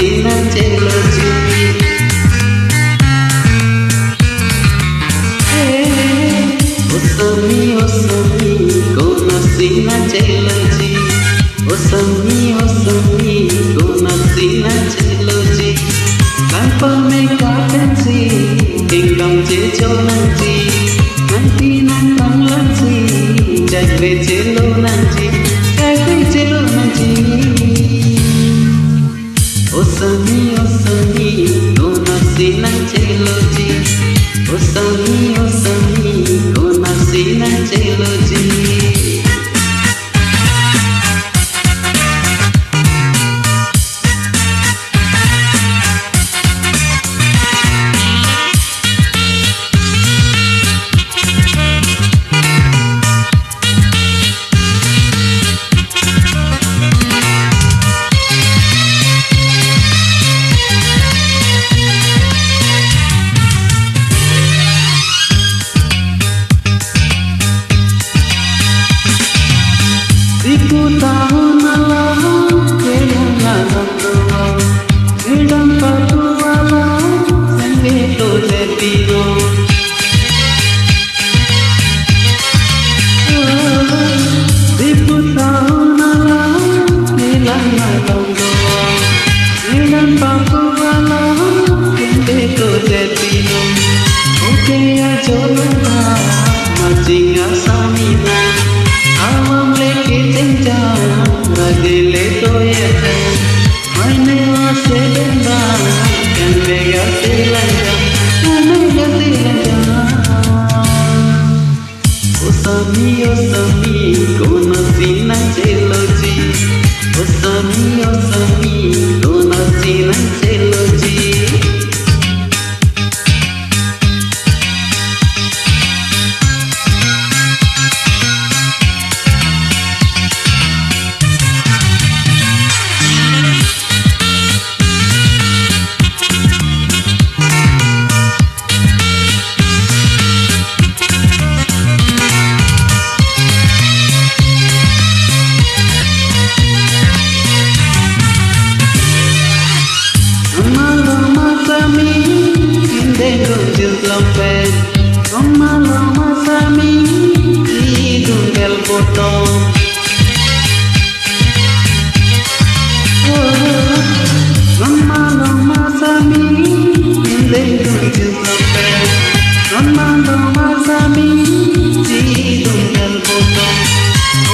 sina chelo ji osami kona sina chelo ji osami kona sina chelo ji tanpa mereka pensi tinggal cejo nanti nanti nantang lansi jagwe chelo nanti osami kona sina chelo ji osami kona sina chelo ji Iku tahu malam kehilangan doa, hilang batu malam sendiri tertido. Iku tahu malam kehilangan doa, hilang batu malam sendiri tertido. Oke ya coba macing asamina. Awam leke tenja ragile to yete maine wase benda kan mega silanja osami kona sina chelo ji osami kona sina chelo ji Lama sami hidung bel potong lama sami hidung jempel lama sami hidung bel potong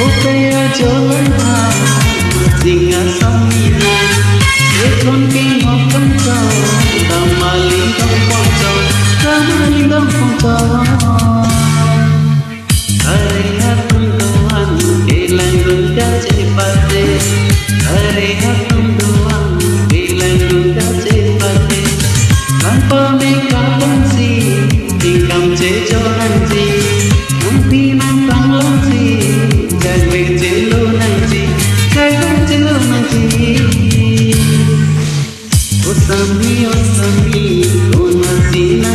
oke aja singa samina ekon king hokam so tamaling kampong Hare hatum doan kelang gunda cepate Hare hatum doan kelang gunda cepate tanpa mereka pensi tingkam cejo nanti nanti nantang lansi jagwe chelo nanti osami kona sina